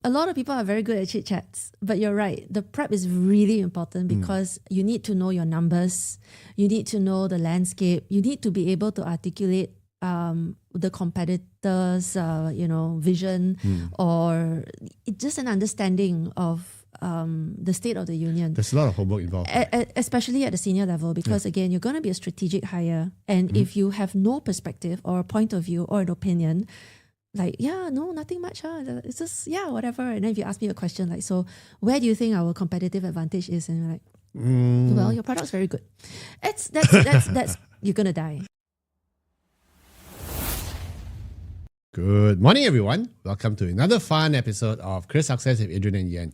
A lot of people are very good at chit chats, but you're right. The prep is really important because you need to know your numbers, you need to know the landscape, you need to be able to articulate the competitors' vision or just an understanding of the state of the union. There's a lot of homework involved. Especially at the senior level, because again, you're going to be a strategic hire. And if you have no perspective or a point of view or an opinion, like, nothing much. It's just, whatever. And then if you ask me a question like, so where do you think our competitive advantage is? And you're like, well, your product's very good. That's you're going to die. Good morning, everyone. Welcome to another fun episode of Career Success with Adrian and Yen.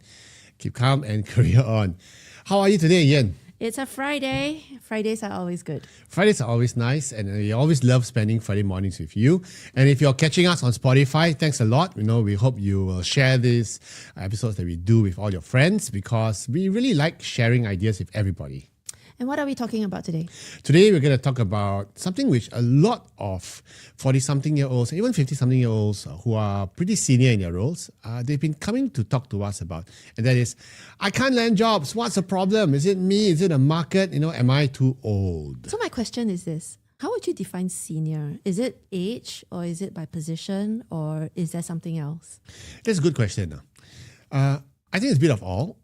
Keep calm and career on. How are you today, Yen? It's a Friday. Fridays are always good. Fridays are always nice, and we always love spending Friday mornings with you. And if you're catching us on Spotify, thanks a lot. We hope you will share these episodes that we do with all your friends because we really like sharing ideas with everybody. And what are we talking about today? Today, we're going to talk about something which a lot of 40-something-year-olds, even 50-something-year-olds who are pretty senior in their roles, they've been coming to talk to us about. And that is, I can't land jobs. What's the problem? Is it me? Is it a market? Am I too old? So my question is this. How would you define senior? Is it age or is it by position or is there something else? That's a good question. I think it's a bit of all.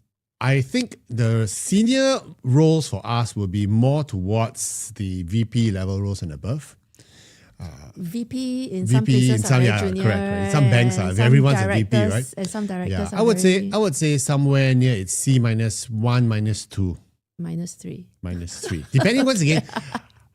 I think the senior roles for us will be more towards the VP level roles and above. VP in some places are very junior. Correct. Some banks are. Everyone's a VP, right? And some directors are I would say somewhere near it's C -1, -2. -3. Depending once again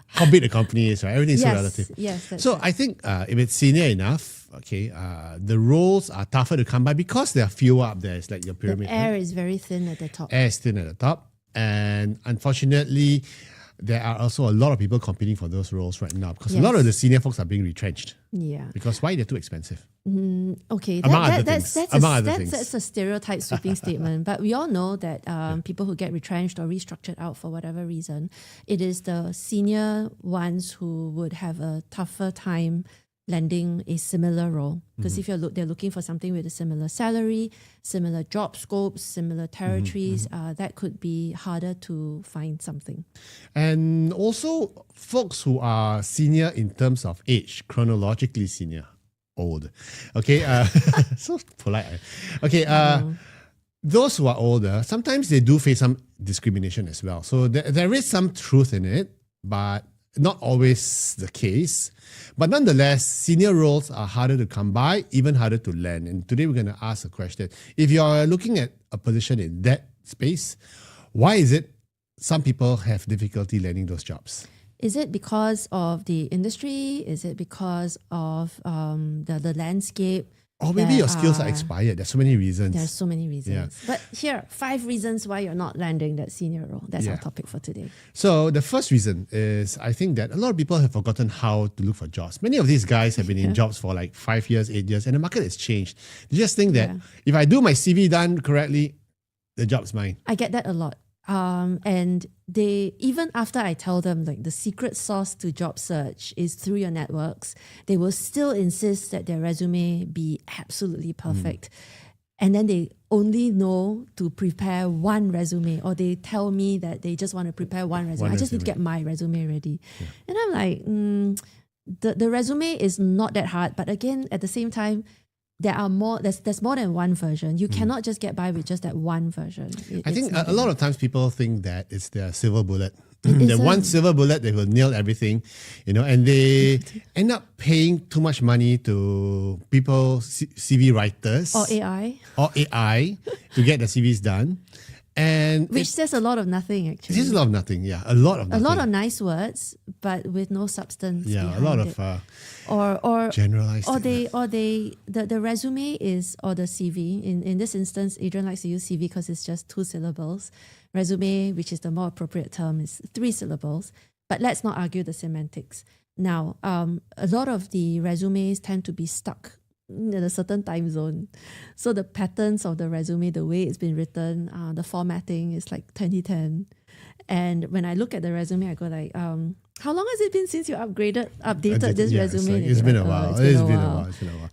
how big the company is, right? Everything's so relative. Yes. So I think if it's senior enough, the roles are tougher to come by because there are fewer up there. It's like your pyramid. The air is very thin at the top. Air is thin at the top. And unfortunately, there are also a lot of people competing for those roles right now because a lot of the senior folks are being retrenched. Yeah. Because why? They're too expensive. Okay. That's a stereotype sweeping statement. But we all know that people who get retrenched or restructured out for whatever reason, it is the senior ones who would have a tougher time landing a similar role. Because if they're looking for something with a similar salary, similar job scopes, similar territories, that could be harder to find something. And also folks who are senior in terms of age, chronologically senior, old. So polite. Those who are older, sometimes they do face some discrimination as well. So there is some truth in it, but not always the case. But nonetheless, senior roles are harder to come by, even harder to land. And today we're going to ask a question. If you're looking at a position in that space, why is it some people have difficulty landing those jobs? Is it because of the industry? Is it because of the landscape? Or maybe your skills are expired. There's so many reasons. There's so many reasons. Yeah. But here, 5 reasons why you're not landing that senior role. That's our topic for today. So the first reason is I think that a lot of people have forgotten how to look for jobs. Many of these guys have been in jobs for like 5 years, 8 years, and the market has changed. They just think that if I do my CV done correctly, the job's mine. I get that a lot. And they, even after I tell them like the secret sauce to job search is through your networks, they will still insist that their resume be absolutely perfect. And then they only know to prepare one resume, or they tell me that they just want to prepare one resume. I just need to get my resume ready. Yeah. And I'm like, the resume is not that hard. But again, at the same time, there's more than one version. You cannot just get by with just that one version. I think a lot of times people think that it's their silver bullet. The one silver bullet, they will nail everything, and they end up paying too much money to people, CV writers. Or AI. To get the CVs done. And which says a lot of nothing, actually. It says a lot of nothing, yeah. A lot of nothing. A lot of nice words, but with no substance. Yeah, a lot of or generalized. The resume is, or the CV. In this instance, Adrian likes to use CV because it's just 2 syllables. Resume, which is the more appropriate term, is 3 syllables. But let's not argue the semantics. Now, a lot of the resumes tend to be stuck in a certain time zone. So the patterns of the resume, the way it's been written, the formatting is like 2010. And when I look at the resume, I go like, how long has it been since you updated this resume? It's been a while.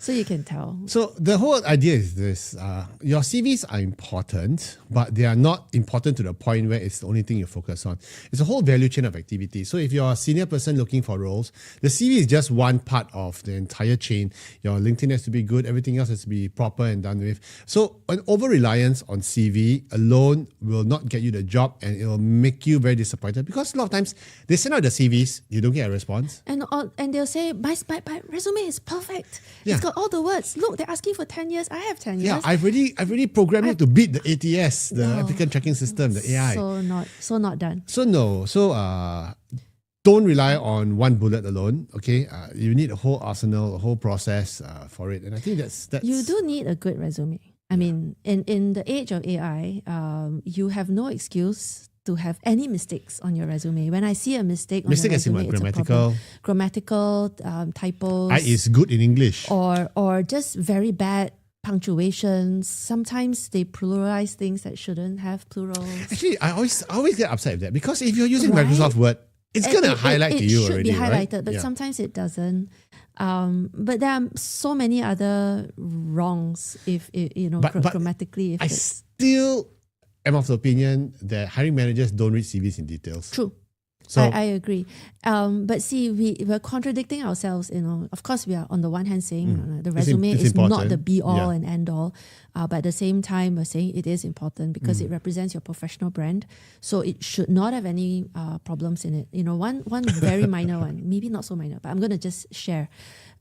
So you can tell. So the whole idea is this: your CVs are important, but they are not important to the point where it's the only thing you focus on. It's a whole value chain of activity. So if you're a senior person looking for roles, the CV is just one part of the entire chain. Your LinkedIn has to be good. Everything else has to be proper and done with. So an over-reliance on CV alone will not get you the job, and it will make you very disappointed, because a lot of times they send out the CVs, you don't get a response. And they'll say, my resume is perfect. Yeah. It's got all the words. Look, they're asking for 10 years. I have 10 years. Yeah, I've already programmed it to beat the ATS, the applicant tracking system, the AI. So not done. So no. So don't rely on one bullet alone. Okay, you need a whole arsenal, a whole process for it. And I think that's You do need a good resume. I mean, in the age of AI, you have no excuse to have any mistakes on your resume. When I see a mistake on your resume, it's a problem. Grammatical, typos. I is good in English. Or just very bad punctuations. Sometimes they pluralize things that shouldn't have plurals. Actually, I always get upset with that, because if you're using Microsoft Word, it's gonna highlight to you already, It should be highlighted, right? but sometimes it doesn't. But there are so many other wrongs if grammatically. I still am of the opinion that hiring managers don't read CVs in details. True. So I agree. But see, we're contradicting ourselves. Of course, we are on the one hand saying the resume is not the be all and end all, but at the same time, we're saying it is important because it represents your professional brand. So it should not have any problems in it. One very minor one, maybe not so minor, but I'm going to just share.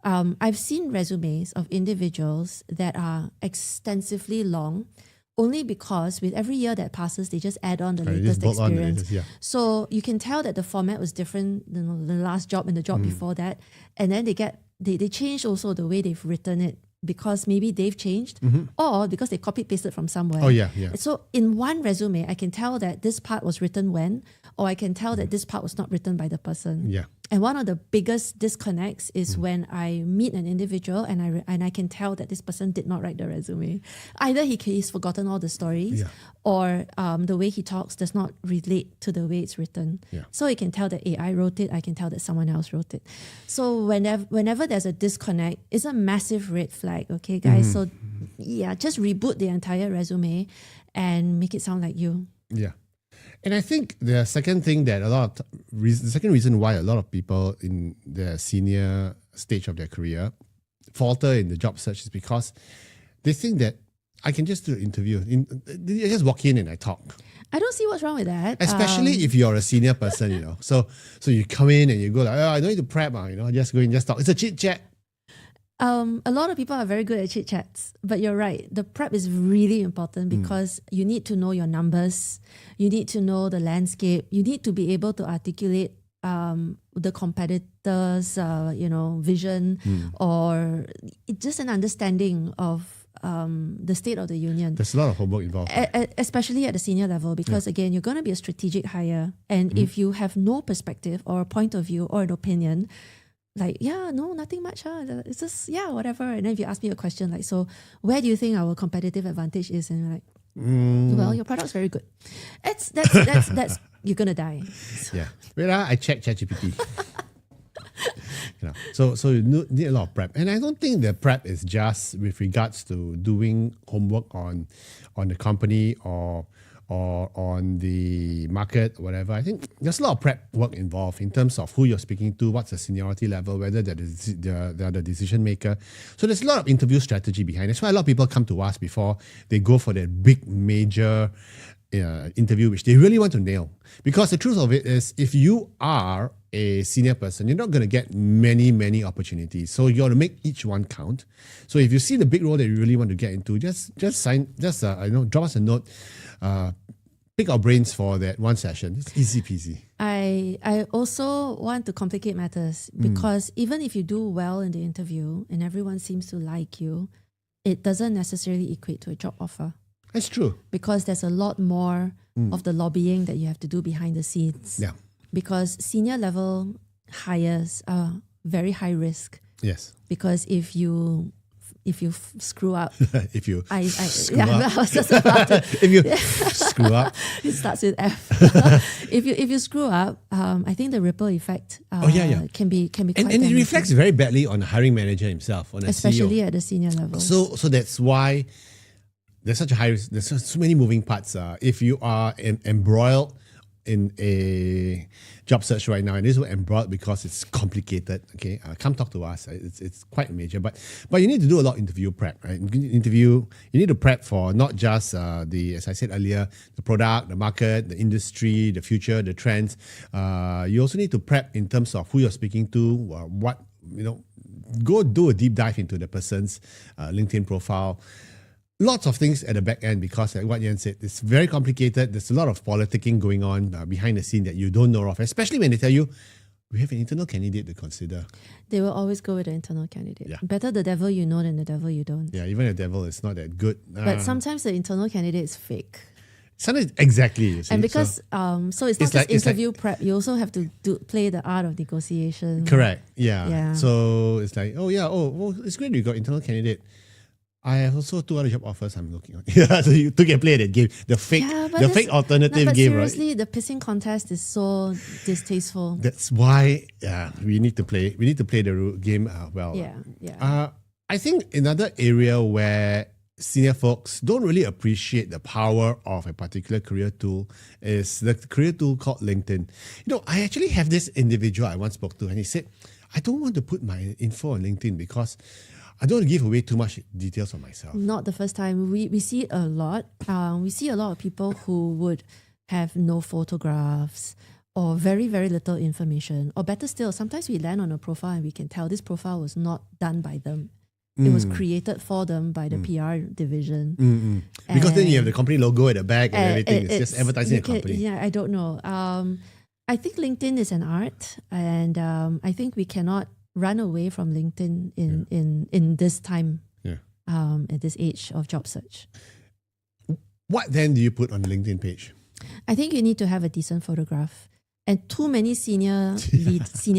I've seen resumes of individuals that are extensively long, only because with every year that passes, they just add on the latest experience. So you can tell that the format was different than the last job and the job before that. And then they change also the way they've written it, because maybe they've changed or because they copy pasted from somewhere. Oh, yeah. So in one resume, I can tell that this part was written when, or I can tell that this part was not written by the person. Yeah. And one of the biggest disconnects is when I meet an individual and I can tell that this person did not write the resume. Either he's forgotten all the stories, or the way he talks does not relate to the way it's written. Yeah. So you can tell that AI wrote it, I can tell that someone else wrote it. So whenever there's a disconnect, it's a massive red flag, okay, guys? So just reboot the entire resume and make it sound like you. Yeah. And I think the second thing that the second reason why a lot of people in the senior stage of their career falter in the job search is because they think that I can just do an interview. I just walk in and I talk. I don't see what's wrong with that. Especially if you're a senior person, So you come in and you go like, I don't need to prep, just go in, just talk. It's a chit chat. A lot of people are very good at chit chats, but you're right. The prep is really important because you need to know your numbers. You need to know the landscape. You need to be able to articulate the competitors' vision or just an understanding of the state of the union. There's a lot of homework involved. Especially at the senior level, because again, you're going to be a strategic hire. And if you have no perspective or a point of view or an opinion, nothing much. It's just, whatever. And then if you ask me a question like, so where do you think our competitive advantage is? And you're like, well, your product's very good. That's you're going to die. So. Yeah. Wait, I check ChatGPT. So you need a lot of prep. And I don't think the prep is just with regards to doing homework on the company or on the market, whatever. I think there's a lot of prep work involved in terms of who you're speaking to, what's the seniority level, whether they're the decision maker. So there's a lot of interview strategy behind it. That's why a lot of people come to us before they go for that big major interview, which they really want to nail. Because the truth of it is, if you are a senior person, you're not going to get many opportunities. So you got to make each one count. So if you see the big role that you really want to get into, just drop us a note. Pick our brains for that one session. It's easy peasy. I also want to complicate matters because even if you do well in the interview and everyone seems to like you, it doesn't necessarily equate to a job offer. That's true. Because there's a lot more of the lobbying that you have to do behind the scenes. Yeah. Because senior level hires are very high risk. Yes. Because if you if you screw up, if you screw yeah, up. I was just about to. If you screw up. It starts with F. if you screw up, I think the ripple effect can be quite And it damaging, reflects very badly on the hiring manager himself, on a especially CEO. at the senior level. So that's why there's such a high risk. There's so many moving parts. If you are embroiled in a job search right now, and this is embroiled because it's complicated. Okay, come talk to us. It's quite major, but you need to do a lot of interview prep, right? You need to prep for not just as I said earlier, the product, the market, the industry, the future, the trends. You also need to prep in terms of who you're speaking to, go do a deep dive into the person's LinkedIn profile. Lots of things at the back end because, like what Yan said, it's very complicated. There's a lot of politicking going on behind the scene that you don't know of, especially when they tell you, we have an internal candidate to consider. They will always go with the internal candidate. Yeah. Better the devil you know than the devil you don't. Yeah, even the devil is not that good. But sometimes the internal candidate is fake. Sometimes, exactly. You see, And because so it's not just interview prep, you also have to play the art of negotiation. Correct. Yeah. Yeah. So it's like, it's great you got internal candidate. I have also 2 other job offers I'm looking on. Yeah, so you can play that game, the fake alternative game, right? Seriously, the pissing contest is so distasteful. That's why we need to play the game well. Yeah. I think another area where senior folks don't really appreciate the power of a particular career tool is the career tool called LinkedIn. I actually have this individual I once spoke to, and he said, I don't want to put my info on LinkedIn because I don't want to give away too much details of myself. Not the first time. We see a lot. We see a lot of people who would have no photographs or very, very little information. Or better still, sometimes we land on a profile and we can tell this profile was not done by them. It was created for them by the PR division. Because then you have the company logo at the back and everything. It's just advertising a company. Yeah, I don't know. I think LinkedIn is an art, and I think we cannot run away from LinkedIn in this time, at this age of job search. What then do you put on the LinkedIn page? I think you need to have a decent photograph. And too many senior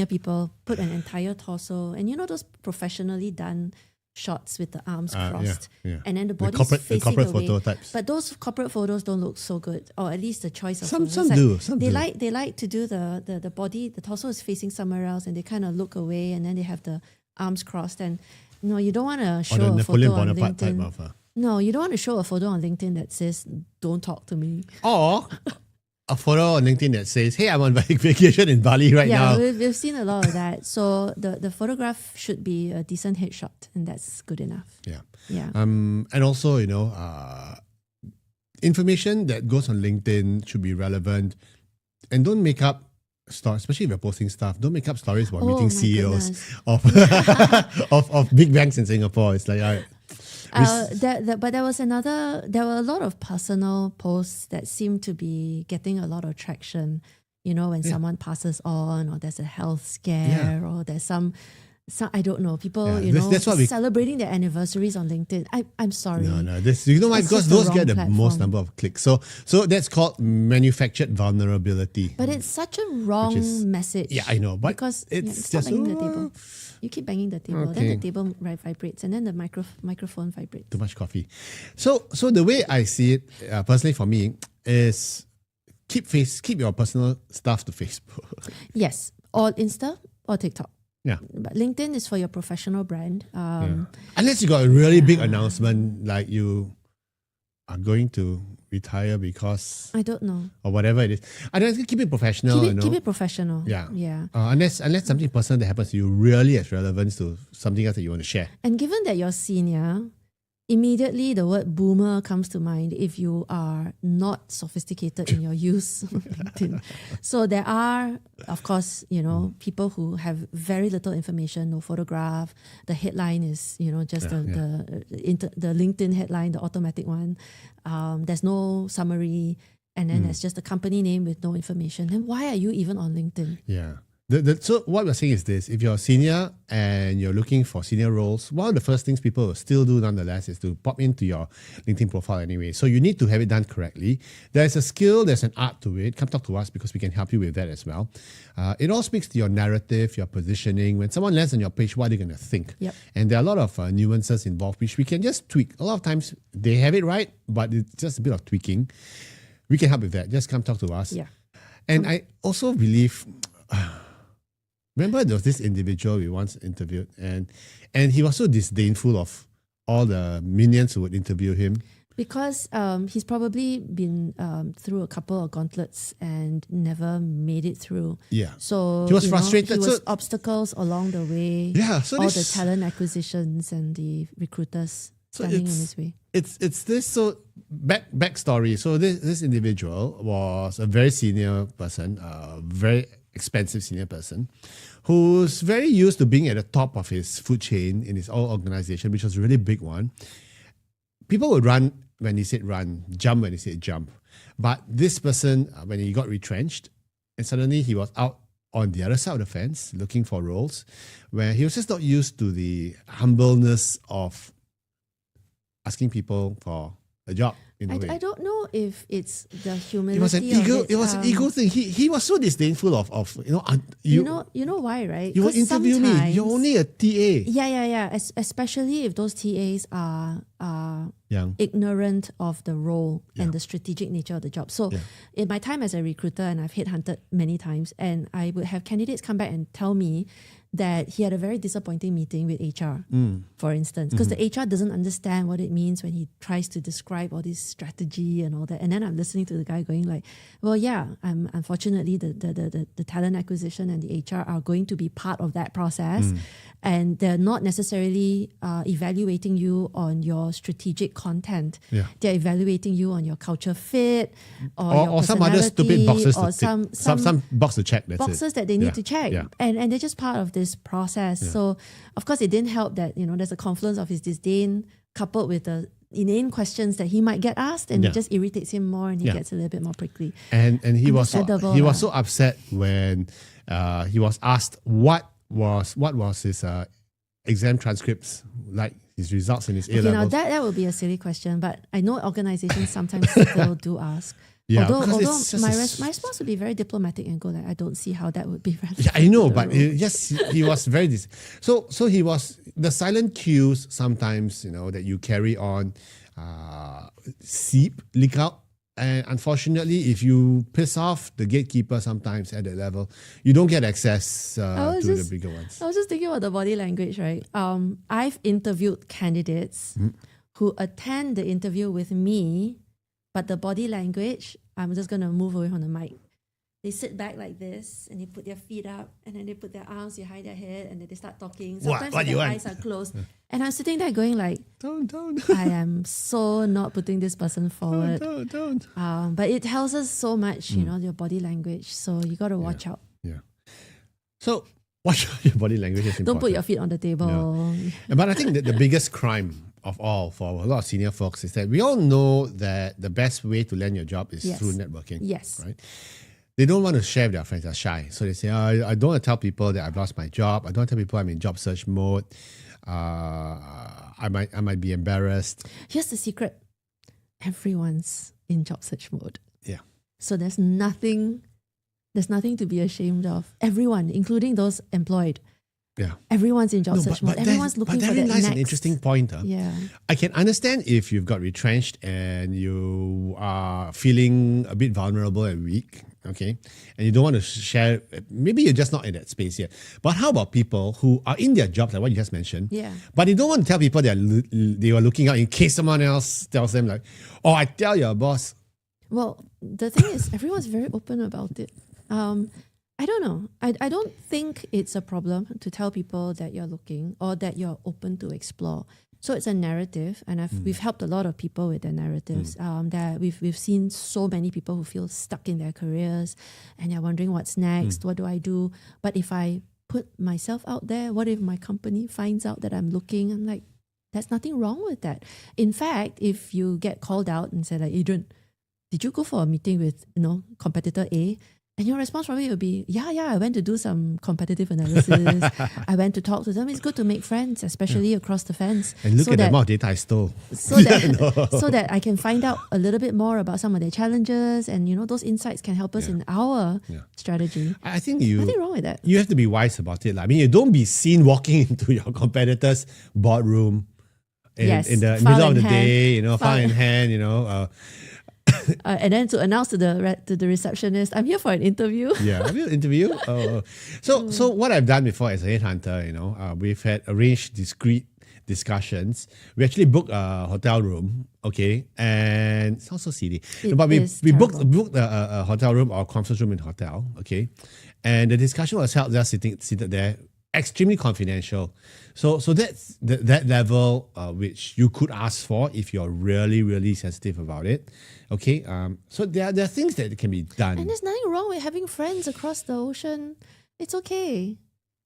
people put an entire torso, and those professionally done shots with the arms crossed, and then the body facing corporate away. photo types. But those corporate photos don't look so good, or at least the choice of some photos. Some they do. They like to do the body, the torso is facing somewhere else, and they kind of look away, and then they have the arms crossed. And you don't want to show a photo on LinkedIn. No, you don't want to show a photo on LinkedIn that says "Don't talk to me." Or a photo on LinkedIn that says, "Hey, I'm on vacation in Bali right now." Yeah, we've seen a lot of that. So the photograph should be a decent headshot, and that's good enough. Yeah. And also, information that goes on LinkedIn should be relevant, and don't make up stories, especially if you're posting stuff. Don't make up stories about meeting CEOs of of big banks in Singapore. It's like, all right. But there were a lot of personal posts that seem to be getting a lot of traction. When someone passes on, or there's a health scare, or there's some I don't know, people, that's celebrating their anniversaries on LinkedIn. I'm sorry. No. Why? Because those get the most number of clicks. So that's called manufactured vulnerability. But it's such a wrong message. Yeah, I know. But because it's just banging the table. You keep banging the table, then the table vibrates, and then the microphone vibrates. Too much coffee. So the way I see it, personally for me, is keep your personal stuff to Facebook. Yes, or Insta or TikTok. Yeah. But LinkedIn is for your professional brand. Unless you got a really big announcement, like you are going to retire because I don't know, or whatever it is. I don't keep it professional. Keep it professional. Yeah. Unless something personal that happens to you really has relevance to something else that you want to share. And given that you're senior, immediately the word boomer comes to mind if you are not sophisticated in your use of LinkedIn. So there are, of course, people who have very little information, no photograph. The headline is, just the LinkedIn headline, the automatic one. There's no summary, and then there's just a company name with no information. Then why are you even on LinkedIn? Yeah. So what we're saying is this: if you're a senior and you're looking for senior roles, one of the first things people will still do nonetheless is to pop into your LinkedIn profile anyway. So you need to have it done correctly. There's a skill, there's an art to it. Come talk to us because we can help you with that as well. It all speaks to your narrative, your positioning. When someone lands on your page, what are they going to think? Yep. And there are a lot of nuances involved, which we can just tweak. A lot of times they have it right, but it's just a bit of tweaking. We can help with that. Just come talk to us. Yeah. And I also believe... Remember, there was this individual we once interviewed, and he was so disdainful of all the minions who would interview him. Because he's probably been through a couple of gauntlets and never made it through. Yeah. So he was frustrated. There was obstacles along the way. Yeah. So all the talent acquisitions and the recruiters standing in his way. It's this backstory. So this individual was a very senior person, a very expensive senior person, who's very used to being at the top of his food chain in his own organization, which was a really big one. People would run when he said run, jump when he said jump. But this person, when he got retrenched, and suddenly he was out on the other side of the fence looking for roles, where he was just not used to the humbleness of asking people for a job. I don't know if it's the humility. It was an ego. It was an ego thing. He was so disdainful of you know why, right? You will interview me. You're only a TA. Yeah. Especially if those TAs are ignorant of the role and the strategic nature of the job. So in my time as a recruiter, and I've headhunted many times, and I would have candidates come back and tell me that he had a very disappointing meeting with HR, for instance, because the HR doesn't understand what it means when he tries to describe all this strategy and all that. And then I'm listening to the guy going like, well, yeah, unfortunately the talent acquisition and the HR are going to be part of that process. And they're not necessarily evaluating you on your strategic content. Yeah. They're evaluating you on your culture fit or some other stupid boxes or to some box to check. Boxes that they need to check. Yeah. And they're just part of this process. Yeah. So of course it didn't help that, there's a confluence of his disdain coupled with the inane questions that he might get asked, and it just irritates him more, and he gets a little bit more prickly. And he was so upset when he was asked what was his exam transcripts like, his results in his A levels. Now that would be a silly question, but I know organizations sometimes still do ask. Yeah, although my response would be very diplomatic and go like, I don't see how that would be relevant. Yeah, I know, but he was very so he was the silent cues sometimes, that you carry on leak out. And unfortunately, if you piss off the gatekeeper sometimes at that level, you don't get access to the bigger ones. I was just thinking about the body language, right? I've interviewed candidates who attend the interview with me, but the body language, I'm just going to move away from the mic. They sit back like this, and they put their feet up, and then they put their arms behind their head, and then they start talking. Sometimes their eyes are closed. And I'm sitting there going like, don't. I am so not putting this person forward. Don't. But it tells us so much, your body language. So you got to watch out. Yeah. So watch out your body language. Is important. Don't put your feet on the table. No. But I think that the biggest crime of all for a lot of senior folks is that we all know that the best way to land your job is through networking. Yes. Right? They don't want to share with their friends. They're shy. So they say, I don't want to tell people that I've lost my job. I don't want to tell people I'm in job search mode. I might be embarrassed. Here's the secret. Everyone's in job search mode. Yeah. So there's nothing to be ashamed of. Everyone, including those employed. Yeah. Everyone's in job search mode. Everyone's looking for that next. But therein lies an interesting point. Yeah. I can understand if you've got retrenched and you are feeling a bit vulnerable and weak, okay? And you don't want to share, maybe you're just not in that space yet. But how about people who are in their jobs, like what you just mentioned, but they don't want to tell people they are looking out in case someone else tells them like, oh, I tell your boss. Well, the thing is, everyone's very open about it. I don't know. I don't think it's a problem to tell people that you're looking or that you're open to explore. So it's a narrative, and we've helped a lot of people with their narratives. That we've seen so many people who feel stuck in their careers, and they're wondering what's next. What do I do? But if I put myself out there, what if my company finds out that I'm looking? I'm like, there's nothing wrong with that. In fact, if you get called out and say like, Adrian, did you go for a meeting with competitor A? And your response probably will be, yeah, I went to do some competitive analysis. I went to talk to them. It's good to make friends, especially across the fence. And look so at the that, amount of data I stole. so that so that I can find out a little bit more about some of their challenges, and those insights can help us in our strategy. I think Nothing wrong with that. you have to be wise about it. I mean, you don't be seen walking into your competitor's boardroom in the file middle of in the hand. day, file in hand, And then to announce to the receptionist, I'm here for an interview. Yeah, have you interview? So what I've done before as a headhunter, we've had arranged discrete discussions. We actually booked a hotel room, okay, and it sounds so silly, but we booked a hotel room or a conference room in a hotel, okay, and the discussion was held just seated there, extremely confidential. So that's that level which you could ask for if you're really, really sensitive about it. Okay. So there are things that can be done. And there's nothing wrong with having friends across the ocean. It's okay.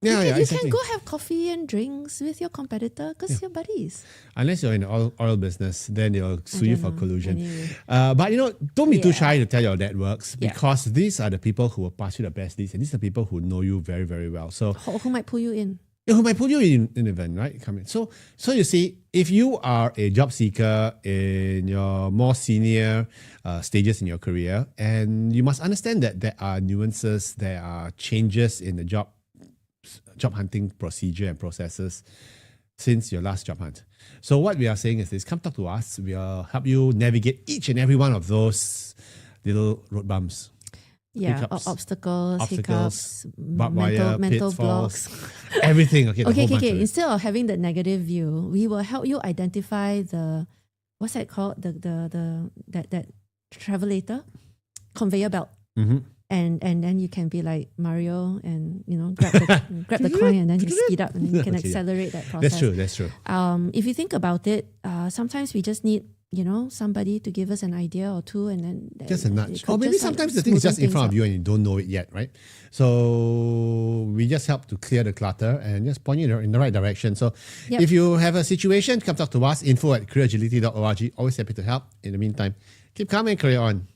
You can go have coffee and drinks with your competitor because you're buddies. Unless you're in the oil business, then they'll sue you for collusion. Anyway. But don't be too shy to tell your networks, because these are the people who will pass you the best leads, and these are people who know you very, very well. So who might pull you in? Who might put you in an event, right? Come in. So you see, if you are a job seeker in your more senior stages in your career, and you must understand that there are nuances, there are changes in the job hunting procedure and processes since your last job hunt. So what we are saying is this: come talk to us. We'll help you navigate each and every one of those little road bumps. Yeah, hiccups, obstacles, hiccups, barbed wire, mental pitfalls, blocks. everything. Okay, Okay. Instead of having the negative view, we will help you identify what's that called? That travelator, conveyor belt. Mm-hmm. And then you can be like Mario and grab the coin, and then you speed up, and then you can accelerate that process. That's true. If you think about it, sometimes we just need somebody to give us an idea or two, and then just a nudge. Or maybe sometimes the thing is just in front of you and you don't know it yet, right? So we just help to clear the clutter and just point you in the right direction. So if you have a situation, come talk to us, info@careeragility.org. Always happy to help. In the meantime, keep calm and career on.